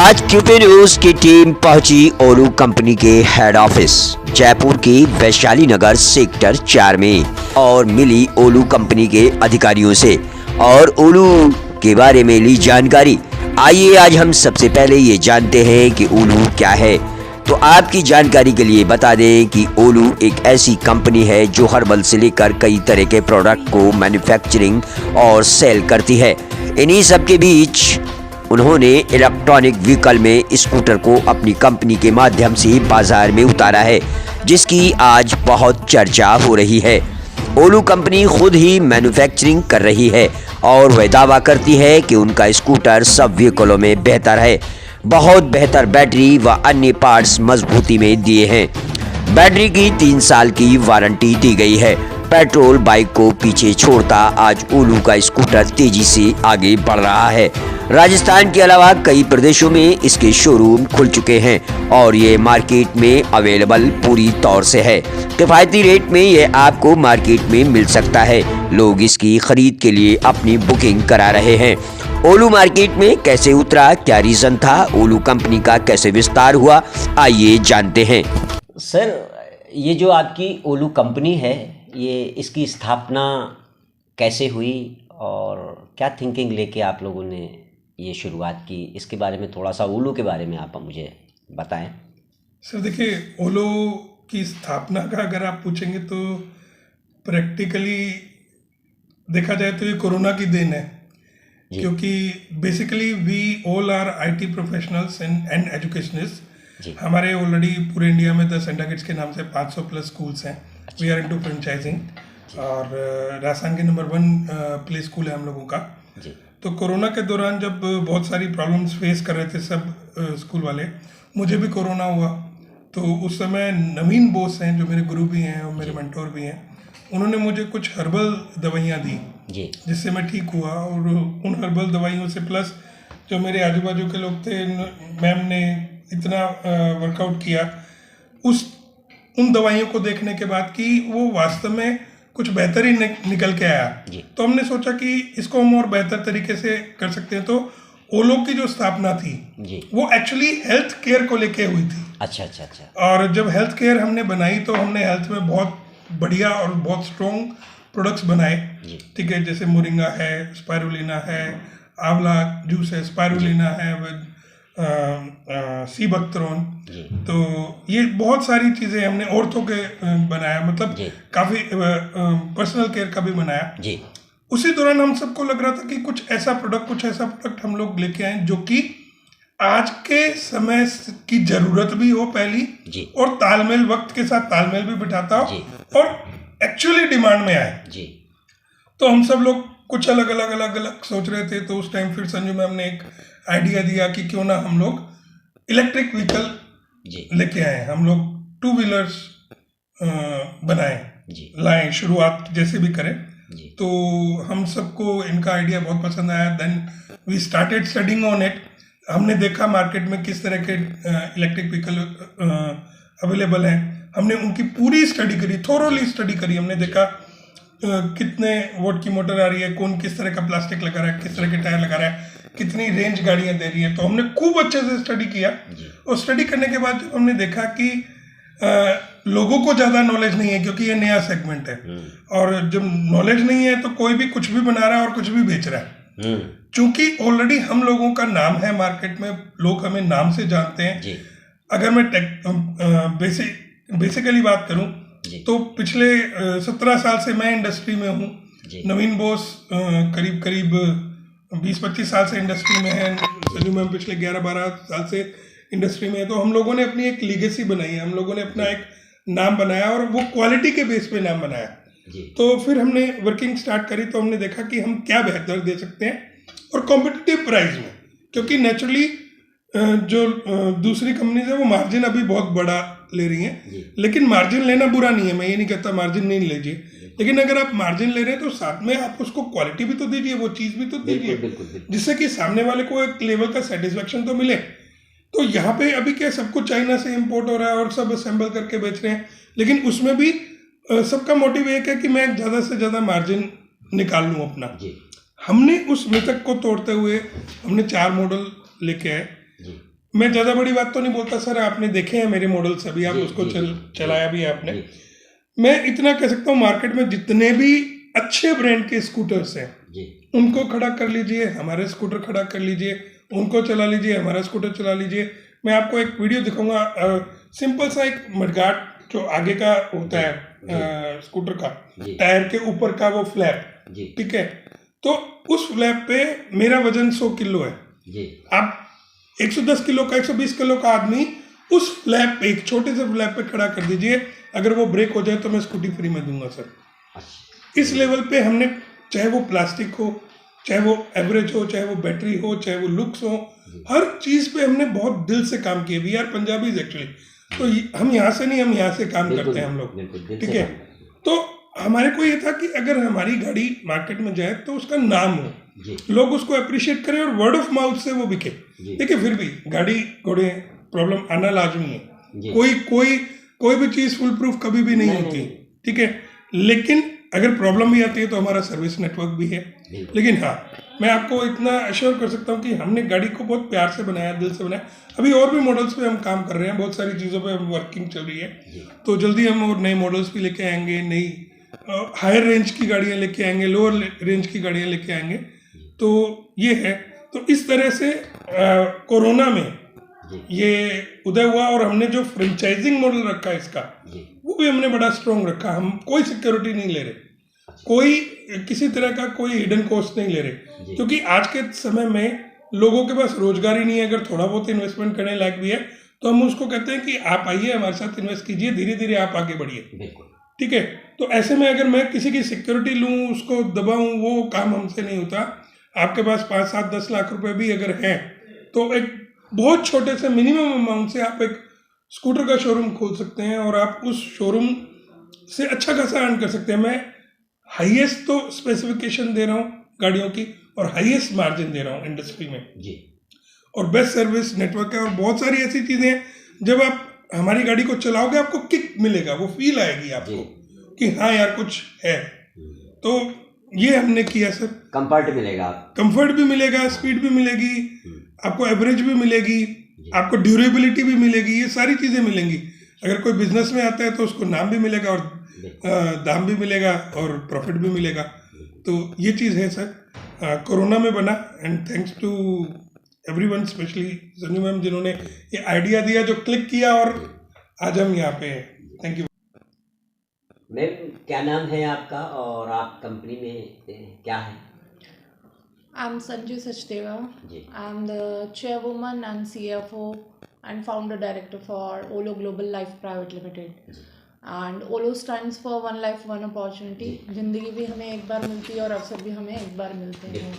आज QP news की team पहुंची ओलू कंपनी के हेड ऑफिस जयपुर की वैशाली नगर सेक्टर 4 में और मिली ओलू कंपनी के अधिकारियों से और ओलू के बारे में ली जानकारी। आइए आज हम सबसे पहले ये जानते हैं कि ओलू क्या है। तो आपकी जानकारी के लिए बता दें कि ओलू एक ऐसी कंपनी है जो हर्बल से लेकर कई तरह के प्रोडक्ट को मैन्युफैक्चरिंग और सेल करती है। इन्हीं सब के बीच उन्होंने इलेक्ट्रॉनिक व्हीकल में स्कूटर को अपनी कंपनी के माध्यम से बाजार में उतारा है, जिसकी आज बहुत चर्चा हो रही है। ओलू कंपनी खुद ही मैन्युफैक्चरिंग कर रही है और वह दावा करती है कि उनका स्कूटर सब व्हीकलों में बेहतर है। बहुत बेहतर बैटरी व अन्य पार्ट्स मजबूती में दिए हैं। बैटरी की 3 साल की वारंटी दी गई है। पेट्रोल बाइक को पीछे छोड़ता आज ओलू का स्कूटर तेजी से आगे बढ़ रहा है। राजस्थान के अलावा कई प्रदेशों में इसके शोरूम खुल चुके हैं और ये मार्केट में अवेलेबल पूरी तौर से है। किफायती रेट में ये आपको मार्केट में मिल सकता है। लोग इसकी खरीद के लिए अपनी बुकिंग करा रहे हैं। ओलू मार्केट में कैसे उतरा, क्या रीजन था, ओलू कंपनी का कैसे विस्तार हुआ, आइए जानते हैं। सर, ये जो आपकी ओलू कंपनी है, ये इसकी स्थापना कैसे हुई और क्या थिंकिंग लेके आप लोगों ने ये शुरुआत की, इसके बारे में थोड़ा सा ओलू के बारे में आप मुझे बताएं। सर देखिए, ओलू की स्थापना का अगर आप पूछेंगे तो प्रैक्टिकली देखा जाए तो ये कोरोना की देन है, क्योंकि basically we all are IT professionals and educationist. हमारे ऑलरेडी पूरे इंडिया में 10 इंडाकिट्स के नाम से 500 प्लस स्कूल्स हैं। वी आर इनटू फ्रेंचाइजिंग और राजस्थान के नंबर 1 प्ले स्कूल है हम लोगों का। तो कोरोना के दौरान जब बहुत सारी प्रॉब्लम्स फेस कर रहे थे सब स्कूल वाले, मुझे भी कोरोना हुआ। तो उस समय नवीन बोस हैं जो मेरे गुरु भी हैं और मेरे मेंटोर भी हैं, उन्होंने मुझे कुछ हर्बल दवाइयाँ दी जिससे मैं ठीक हुआ। और उन हर्बल दवाइयों से प्लस जो मेरे आजू बाजू के लोग थे, मैम ने इतना वर्कआउट किया उन दवाइयों को देखने के बाद कि वो वास्तव में कुछ बेहतर ही निकल के आया। तो हमने सोचा कि इसको हम और बेहतर तरीके से कर सकते हैं। तो ओलू की जो स्थापना थी वो एक्चुअली हेल्थ केयर को लेके हुई थी। अच्छा। और जब हेल्थ केयर हमने बनाई तो हमने हेल्थ में बहुत बढ़िया और बहुत स्ट्रॉन्ग प्रोडक्ट्स बनाए। ठीक है, जैसे मोरिंगा है, स्पाइरुलिना है, आंवला जूस है, स्पाइरुलिना है विद सी बकथ्रोन। तो ये बहुत सारी चीज़ें हमने औरतों के बनाया, मतलब काफ़ी पर्सनल केयर का भी बनाया। उसी दौरान हम सबको लग रहा था कि कुछ ऐसा प्रोडक्ट हम लोग लेके आए जो कि आज के समय की ज़रूरत भी हो पहली, और तालमेल, वक्त के साथ तालमेल भी बिठाता हो और एक्चुअली डिमांड में आए। तो हम सब लोग कुछ अलग सोच रहे थे। तो उस टाइम फिर संजू मैम ने एक आइडिया दिया कि क्यों ना हम लोग इलेक्ट्रिक व्हीकल लेके आए, हम लोग 2 व्हीलर्स बनाएं, लाएं, शुरुआत जैसे भी करें। तो हम सबको इनका आइडिया बहुत पसंद आया। Then we started studying on it. हमने देखा मार्केट में किस तरह के इलेक्ट्रिक व्हीकल अवेलेबल हैं। हमने उनकी पूरी स्टडी करी, थोरोली स्टडी करी। हमने देखा कितने वोट की मोटर आ रही है, कौन किस तरह का प्लास्टिक लगा रहा है, किस तरह के टायर लगा रहा है, कितनी रेंज गाड़ियां दे रही है। तो हमने खूब अच्छे से स्टडी किया। और स्टडी करने के बाद जब हमने देखा कि लोगों को ज़्यादा नॉलेज नहीं है, क्योंकि ये नया सेगमेंट है, और जब नॉलेज नहीं है तो कोई भी कुछ भी बना रहा है और कुछ भी बेच रहा है। चूंकि ऑलरेडी हम लोगों का नाम है मार्केट में, लोग हमें नाम से जानते हैं। अगर मैं बेसिकली बात करूं तो पिछले 17 साल से मैं इंडस्ट्री में हूं। नवीन बोस करीब 20-25 साल से इंडस्ट्री में है। संजू मैम पिछले 11-12 साल से इंडस्ट्री में है। तो हम लोगों ने अपनी एक लीगेसी बनाई है, हम लोगों ने अपना एक नाम बनाया और वो क्वालिटी के बेस पे नाम बनाया। तो फिर हमने वर्किंग स्टार्ट करी। तो हमने देखा कि हम क्या बेहतर दे सकते हैं और कॉम्पिटिटिव प्राइस में, क्योंकि नेचुरली जो दूसरी कंपनीज है वो मार्जिन अभी बहुत बड़ा ले रही हैं। लेकिन मार्जिन लेना बुरा नहीं है, मैं ये नहीं कहता मार्जिन नहीं लीजिए, लेकिन अगर आप मार्जिन ले रहे हैं तो साथ में आप उसको क्वालिटी भी तो दीजिए, वो चीज़ भी तो दीजिए, जिससे कि सामने वाले को एक लेवल का सेटिस्फेक्शन तो मिले। तो यहाँ पे अभी क्या, सब कुछ चाइना से इम्पोर्ट हो रहा है और सब असेंबल करके बेच रहे हैं, लेकिन उसमें भी सबका मोटिव एक है कि मैं ज़्यादा से ज़्यादा मार्जिन निकाल लूँ अपना। हमने उस मिथक को तोड़ते हुए हमने 4 मॉडल लेके आए। मैं ज़्यादा बड़ी बात तो नहीं बोलता सर, आपने देखे हैं मेरे मॉडल्स, अभी आप उसको चलाया भी है आपने। मैं इतना कह सकता हूँ, मार्केट में जितने भी अच्छे ब्रांड के स्कूटर्स हैं उनको खड़ा कर लीजिए, हमारे स्कूटर खड़ा कर लीजिए, उनको चला लीजिए, हमारा स्कूटर चला लीजिए। मैं आपको एक वीडियो दिखाऊंगा, सिंपल सा एक मडगार्ड जो आगे का होता है स्कूटर का, टायर के ऊपर का वो फ्लैप, ठीक है, तो उस फ्लैप पे मेरा वजन 100 किलो है। आप 110 किलो का, 120 किलो का आदमी उस फ्लैप पे, एक छोटे से फ्लैप पे खड़ा कर दीजिए, अगर वो ब्रेक हो जाए तो मैं स्कूटी फ्री में दूंगा सर। इस लेवल पे हमने, चाहे वो प्लास्टिक हो, चाहे वो एवरेज हो, चाहे वो बैटरी हो, चाहे वो लुक्स हो, हर चीज़ पे हमने बहुत दिल से काम किया। वी आर पंजाबीज एक्चुअली, तो हम यहाँ से नहीं, हम यहाँ से काम करते हैं हम लोग, ठीक है। तो हमारे को ये था कि अगर हमारी गाड़ी मार्केट में जाए तो उसका नाम हो, लोग उसको अप्रिशिएट करें और वर्ड ऑफ माउथ से वो बिके। देखिए फिर भी गाड़ी घोड़े प्रॉब्लम आना लाजमी है, कोई भी चीज़ फुल प्रूफ कभी भी नहीं होती, ठीक है। लेकिन अगर प्रॉब्लम भी आती है तो हमारा सर्विस नेटवर्क भी है। लेकिन हाँ, मैं आपको इतना अश्योर कर सकता हूँ कि हमने गाड़ी को बहुत प्यार से बनाया, दिल से बनाया। अभी और भी मॉडल्स पे हम काम कर रहे हैं, बहुत सारी चीज़ों पे वर्किंग चल रही है, तो जल्दी हम और नए मॉडल्स भी लेके आएंगे, नई हायर रेंज की गाड़ियाँ लेके आएंगे, लोअर रेंज की गाड़ियाँ लेके आएंगे। तो ये है, तो इस तरह से कोरोना में ये उदय हुआ, और हमने जो फ्रेंचाइजिंग मॉडल रखा है इसका, वो भी हमने बड़ा स्ट्रॉन्ग रखा। हम कोई सिक्योरिटी नहीं ले रहे, कोई किसी तरह का कोई हिडन कॉस्ट नहीं ले रहे, क्योंकि आज के समय में लोगों के पास रोजगार ही नहीं है। अगर थोड़ा बहुत इन्वेस्टमेंट करने लायक भी है तो हम उसको कहते हैं कि आप आइए हमारे साथ इन्वेस्ट कीजिए, धीरे धीरे आप आगे बढ़िए, ठीक है। तो ऐसे में अगर मैं किसी की सिक्योरिटी लूँ, उसको दबाऊँ, वो काम हमसे नहीं होता। आपके पास 5, 7, 10 लाख रुपए भी अगर हैं तो एक बहुत छोटे से मिनिमम अमाउंट से आप एक स्कूटर का शोरूम खोल सकते हैं, और आप उस शोरूम से अच्छा खासा अर्न कर सकते हैं। मैं हाईएस्ट तो स्पेसिफिकेशन दे रहा हूँ गाड़ियों की, और हाईएस्ट मार्जिन दे रहा हूँ इंडस्ट्री में जी, और बेस्ट सर्विस नेटवर्क है, और बहुत सारी ऐसी चीज़ें हैं, जब आप हमारी गाड़ी को चलाओगे आपको किक मिलेगा, वो फील आएगी आपको कि हाँ यार कुछ है। तो ये हमने किया सर। कंफर्ट मिलेगा, कंफर्ट भी मिलेगा, स्पीड भी मिलेगी, आपको एवरेज भी मिलेगी, आपको ड्यूरेबिलिटी भी मिलेगी, ये सारी चीज़ें मिलेंगी। अगर कोई बिजनेस में आता है तो उसको नाम भी मिलेगा, और दाम भी मिलेगा, और प्रॉफिट भी मिलेगा। तो ये चीज़ है सर, कोरोना में बना, and thanks to everyone, specially Sanju ma'am जिन्होंने ये आइडिया दिया, जो क्लिक किया, और आज हम यहाँ पे हैं। Thank you ma'am. क्या नाम है आपका और आप कंपनी में क्या है? I'm Sanju Sachdeva. I'm the chairwoman and CFO and founder director for Olo Global Life Private Limited. And Olo stands for One Life One Opportunity. जिंदगी भी हमें एक बार मिलती है और अवसर भी हमें एक बार मिलते हैं।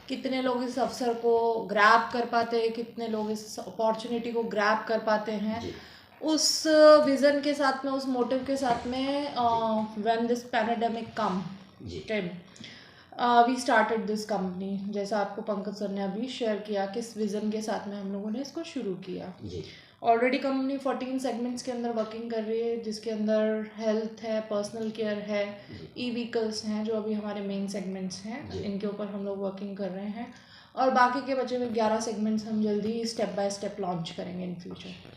कितने लोग इस अवसर को ग्रैब कर पाते हैं, कितने लोग इस अपॉर्चुनिटी को ग्रैब कर पाते हैं, उस विज़न के साथ में, उस मोटिव के साथ में, when this pandemic come we started this company. जैसा आपको पंकज सर ने अभी शेयर किया, किस विज़न के साथ में हम लोगों ने इसको शुरू किया। ऑलरेडी कंपनी 14 सेगमेंट्स के अंदर वर्किंग कर रही है, जिसके अंदर हेल्थ है, पर्सनल केयर है, ई व्हीकल्स हैं, जो अभी हमारे मेन सेगमेंट्स हैं, इनके ऊपर हम लोग वर्किंग कर रहे हैं, और बाकी के बचे हुए 11 सेगमेंट्स हम जल्दी स्टेप बाय स्टेप लॉन्च करेंगे इन फ्यूचर।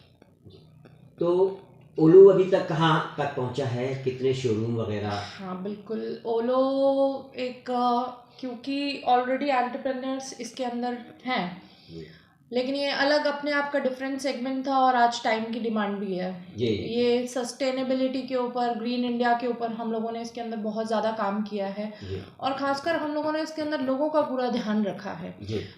तो ओलो अभी तक कहाँ तक पहुँचा है, कितने शोरूम वगैरह? हाँ बिल्कुल, ओलो एक क्योंकि ऑलरेडी एंटरप्रेन्योर्स इसके अंदर हैं, लेकिन ये अलग अपने आप का डिफरेंट सेगमेंट था, और आज टाइम की डिमांड भी है। ये सस्टेनेबिलिटी के ऊपर, ग्रीन इंडिया के ऊपर हम लोगों ने इसके अंदर बहुत ज़्यादा काम किया है, और ख़ासकर हम लोगों ने इसके अंदर लोगों का पूरा ध्यान रखा है।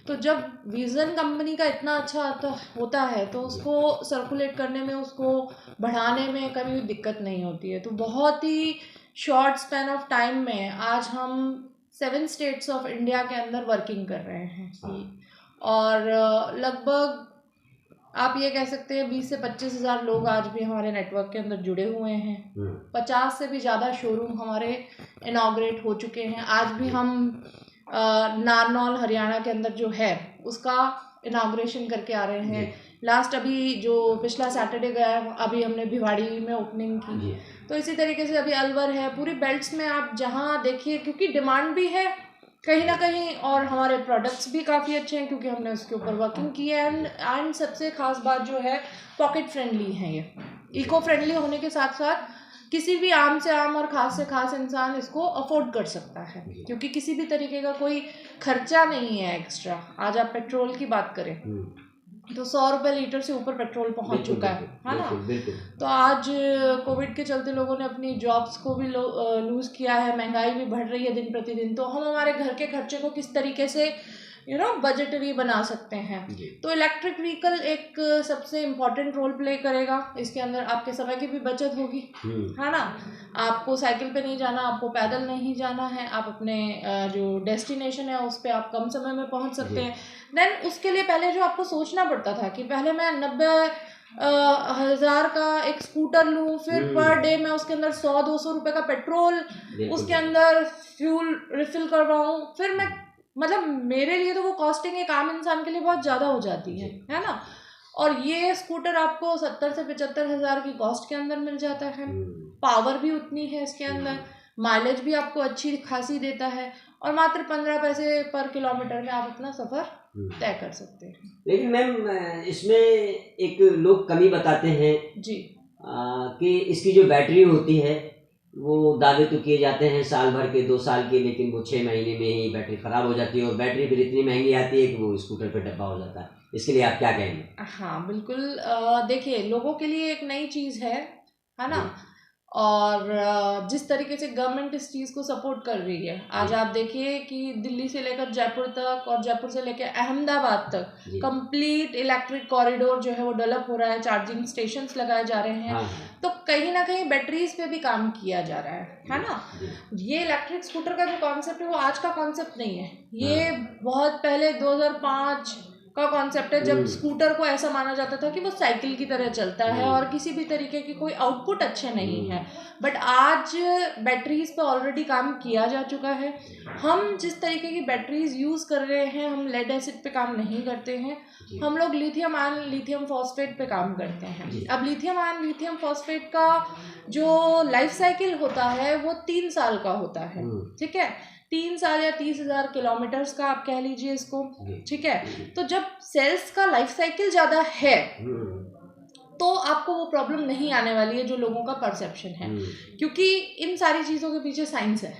तो जब विज़न कंपनी का इतना अच्छा होता है तो उसको सर्कुलेट करने में, उसको बढ़ाने में कभी भी दिक्कत नहीं होती है। तो बहुत ही शॉर्ट स्पैन ऑफ टाइम में आज हम 7 स्टेट्स ऑफ इंडिया के अंदर वर्किंग कर रहे हैं, और लगभग आप ये कह सकते हैं 20 से 25 हज़ार लोग आज भी हमारे नेटवर्क के अंदर जुड़े हुए हैं। 50 से भी ज़्यादा शोरूम हमारे इनॉग्रेट हो चुके हैं। आज भी हम नारनौल हरियाणा के अंदर जो है उसका इनॉग्रेशन करके आ रहे हैं। लास्ट अभी जो पिछला सैटरडे गया, अभी हमने भिवाड़ी में ओपनिंग की। तो इसी तरीके से अभी अलवर है, पूरी बेल्ट्स में आप जहाँ देखिए, क्योंकि डिमांड भी है कहीं ना कहीं, और हमारे प्रोडक्ट्स भी काफ़ी अच्छे हैं क्योंकि हमने उसके ऊपर वर्किंग की है। एंड सबसे खास बात जो है, पॉकेट फ्रेंडली है ये। इको फ्रेंडली होने के साथ साथ किसी भी आम से आम और खास से खास इंसान इसको अफोर्ड कर सकता है, क्योंकि किसी भी तरीके का कोई खर्चा नहीं है एक्स्ट्रा। आज आप पेट्रोल की बात करें तो 100 रुपये लीटर से ऊपर पेट्रोल पहुंच चुका है ना। तो आज कोविड के चलते लोगों ने अपनी जॉब्स को भी लूज़ किया है, महंगाई भी बढ़ रही है दिन प्रतिदिन। तो हम हमारे घर के खर्चे को किस तरीके से बजटरी बना सकते हैं। तो इलेक्ट्रिक व्हीकल एक सबसे इम्पॉर्टेंट रोल प्ले करेगा इसके अंदर। आपके समय की भी बचत होगी, है ना। आपको साइकिल पे नहीं जाना, आपको पैदल नहीं जाना है, आप अपने जो डेस्टिनेशन है उस पर आप कम समय में पहुंच सकते हैं। देन उसके लिए पहले जो आपको सोचना पड़ता था कि पहले मैं 90,000 का एक स्कूटर लूँ, फिर पर डे मैं उसके अंदर 100-200 रुपये का पेट्रोल, उसके अंदर फ्यूल रिफिल करवाऊँ, फिर मैं मतलब मेरे लिए तो वो कॉस्टिंग एक आम इंसान के लिए बहुत ज़्यादा हो जाती है ना। और ये स्कूटर आपको 70 से 75,000 की कॉस्ट के अंदर मिल जाता है। पावर भी उतनी है इसके अंदर, माइलेज भी आपको अच्छी खासी देता है, और मात्र 15 पैसे पर किलोमीटर में आप अपना सफ़र तय कर सकते हैं। लेकिन मैम इसमें एक लोग कमी बताते हैं जी कि इसकी जो बैटरी होती है वो दावे तो किए जाते हैं साल भर के, 2 साल के, लेकिन वो 6 महीने में ही बैटरी ख़राब हो जाती है, और बैटरी फिर इतनी महंगी आती है कि वो स्कूटर पे डब्बा हो जाता है। इसके लिए आप क्या कहेंगे? हाँ बिल्कुल, देखिए लोगों के लिए एक नई चीज़ है ना। और जिस तरीके से गवर्नमेंट इस चीज़ को सपोर्ट कर रही है, आज आप देखिए कि दिल्ली से लेकर जयपुर तक और जयपुर से लेकर अहमदाबाद तक कंप्लीट इलेक्ट्रिक कॉरिडोर जो है वो डेवलप हो रहा है, चार्जिंग स्टेशंस लगाए जा रहे हैं। तो कहीं ना कहीं बैटरीज पे भी काम किया जा रहा है ना। ये इलेक्ट्रिक स्कूटर का जो कॉन्सेप्ट है वो आज का कॉन्सेप्ट नहीं है, ये बहुत पहले 2005 का कॉन्सेप्ट है, जब स्कूटर को ऐसा माना जाता था कि वो साइकिल की तरह चलता है और किसी भी तरीके की कोई आउटपुट अच्छे नहीं है। बट आज बैटरीज पे ऑलरेडी काम किया जा चुका है। हम जिस तरीके की बैटरीज यूज़ कर रहे हैं, हम लेड एसिड पे काम नहीं करते हैं, हम लोग लिथियम आयन लिथियम फॉस्फेट पे काम करते हैं। अब लिथियम आयन लिथियम फॉस्फेट का जो लाइफ साइकिल होता है वो 3 साल का होता है, ठीक है। 3 साल या 30,000 किलोमीटर्स का आप कह लीजिए इसको, ठीक है। तो जब सेल्स का लाइफ साइकिल ज़्यादा है तो आपको वो प्रॉब्लम नहीं आने वाली है जो लोगों का परसेप्शन है, क्योंकि इन सारी चीज़ों के पीछे साइंस है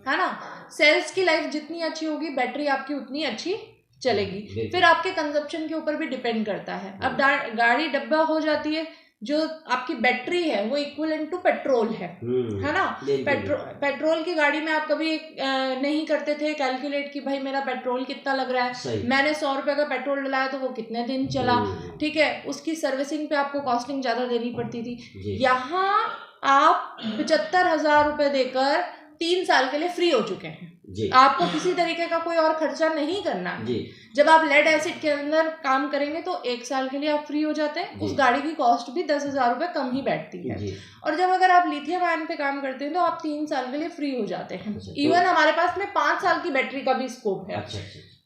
ना। सेल्स की लाइफ जितनी अच्छी होगी, बैटरी आपकी उतनी अच्छी चलेगी। फिर आपके कंजप्शन के ऊपर भी डिपेंड करता है। अब गाड़ी डब्बा हो जाती है, जो आपकी बैटरी है वो इक्विवेलेंट टू पेट्रोल है ना। पेट्रोल की गाड़ी में आप कभी नहीं करते थे कैलकुलेट कि भाई मेरा पेट्रोल कितना लग रहा है, मैंने 100 रुपये का पेट्रोल डलाया तो वो कितने दिन चला, ठीक है। उसकी सर्विसिंग पे आपको कॉस्टिंग ज़्यादा देनी पड़ती थी। यहाँ आप 75,000 रुपये देकर 3 साल के लिए फ्री हो चुके हैं। आपको किसी तरीके का कोई और खर्चा नहीं करना है। जब आप लेड एसिड के अंदर काम करेंगे तो 1 साल के लिए आप फ्री हो जाते हैं। उस गाड़ी की कॉस्ट भी 10,000 रुपये कम ही बैठती है। और जब अगर आप लिथियम आयन पे काम करते हैं तो आप 3 साल के लिए फ्री हो जाते हैं। इवन हमारे पास में 5 साल की बैटरी का भी स्कोप है।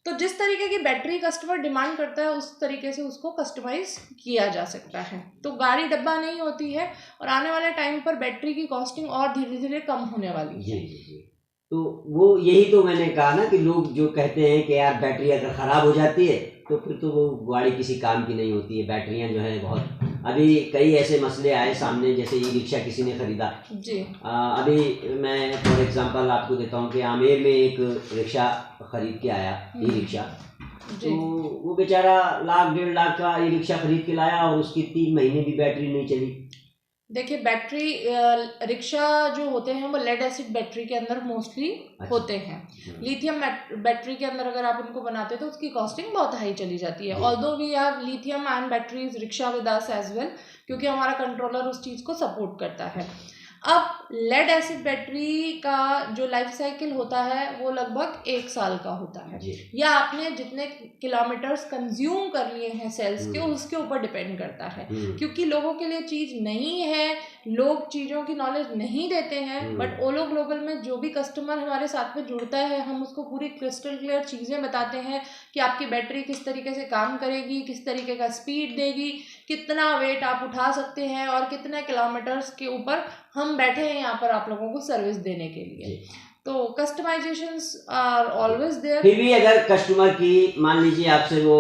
तो जिस तरीके की बैटरी कस्टमर डिमांड करता है उस तरीके से उसको कस्टमाइज किया जा सकता है। तो गाड़ी डब्बा नहीं होती है, और आने वाले टाइम पर बैटरी की कॉस्टिंग और धीरे धीरे कम होने वाली है। तो वो यही तो मैंने कहा ना कि लोग जो कहते हैं कि यार बैटरी अगर ख़राब हो जाती है तो फिर तो वो गाड़ी किसी काम की नहीं होती है। बैटरियां जो है बहुत, अभी कई ऐसे मसले आए सामने, जैसे ई रिक्शा किसी ने ख़रीदा जी। अभी मैं फॉर एग्जांपल आपको देता हूँ कि आमेर में एक रिक्शा ख़रीद के आया, ई रिक्शा। तो वो बेचारा 1,00,000 1.5 लाख का ई रिक्शा ख़रीद के लाया और उसकी 3 महीने भी बैटरी नहीं चली। देखिए बैटरी रिक्शा जो होते हैं वो लेड एसिड बैटरी के अंदर मोस्टली होते हैं। लिथियम बैटरी के अंदर अगर आप उनको बनाते हैं तो उसकी कॉस्टिंग बहुत हाई चली जाती है। Although we have lithium ion batteries rickshaw with us as well, क्योंकि हमारा कंट्रोलर उस चीज़ को सपोर्ट करता है। अब लेड एसिड बैटरी का जो लाइफ साइकिल होता है वो लगभग 1 साल का होता है, या आपने जितने किलोमीटर्स कंज्यूम कर लिए हैं सेल्स के उसके ऊपर डिपेंड करता है। क्योंकि लोगों के लिए चीज़ नहीं है, लोग चीज़ों की नॉलेज नहीं देते हैं। बट ओलो ग्लोबल में जो भी कस्टमर हमारे साथ में जुड़ता है, हम उसको पूरी क्रिस्टल क्लियर चीज़ें बताते हैं कि आपकी बैटरी किस तरीके से काम करेगी, किस तरीके का स्पीड देगी, कितना वेट आप उठा सकते हैं और कितने किलोमीटर्स के ऊपर हम बैठे हैं यहाँ पर आप लोगों को सर्विस देने के लिए। तो कस्टमाइजेशंस आर ऑलवेज देयर। फिर भी अगर कस्टमर की मान लीजिए आपसे वो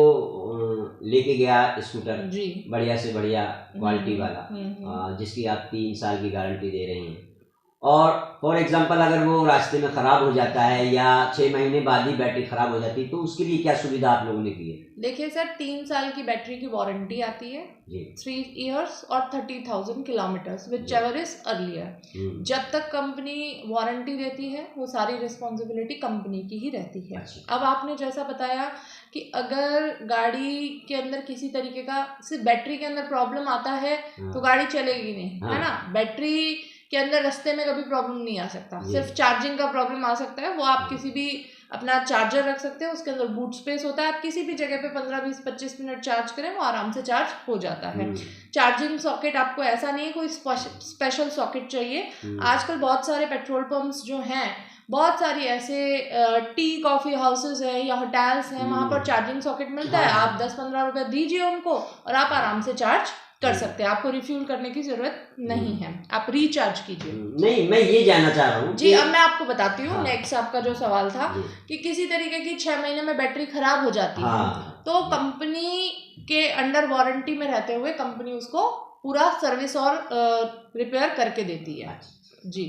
लेके गया स्कूटर जी। बढ़िया से बढ़िया क्वालिटी वाला, जिसकी आप 3 साल की गारंटी दे रहे हैं, और फॉर एग्जांपल अगर वो रास्ते में ख़राब हो जाता है या 6 महीने बाद ही बैटरी ख़राब हो जाती है, तो उसके लिए क्या सुविधा आप लोगों ने की है? देखिए सर, 3 साल की बैटरी की वारंटी आती है, जी 3 इयर्स और 30,000 kilometres which ever is earlier. जब तक कंपनी वारंटी देती है वो सारी रिस्पॉन्सिबिलिटी कंपनी की ही रहती है। अच्छा। अब आपने जैसा बताया कि अगर गाड़ी के अंदर किसी तरीके का सिर्फ बैटरी के अंदर प्रॉब्लम आता है तो गाड़ी चलेगी नहीं, है ना। बैटरी के अंदर रास्ते में कभी प्रॉब्लम नहीं आ सकता, सिर्फ चार्जिंग का प्रॉब्लम आ सकता है। वो आप किसी भी अपना चार्जर रख सकते हैं, उसके अंदर बूट स्पेस होता है, आप किसी भी जगह पे 15 20 25 मिनट चार्ज करें वो आराम से चार्ज हो जाता है। चार्जिंग सॉकेट आपको ऐसा नहीं है कोई स्पेशल सॉकेट चाहिए। आजकल बहुत सारे पेट्रोल पंप्स जो हैं, बहुत सारी ऐसे टी कॉफ़ी हाउसेज है या होटल्स हैं, वहाँ पर चार्जिंग सॉकेट मिलता है। आप 10-15 रुपये दीजिए उनको और आप आराम से चार्ज कर सकते हैं। आपको रिफ्यूल करने की जरूरत नहीं है, आप रिचार्ज कीजिए। नहीं, मैं ये जानना चाह रहा हूँ जी, अब मैं आपको बताती हूँ। नेक्स्ट आपका जो सवाल था कि किसी तरीके की 6 महीने में बैटरी खराब हो जाती है, तो कंपनी के अंडर वारंटी में रहते हुए कंपनी उसको पूरा सर्विस और रिपेयर करके देती है। जी।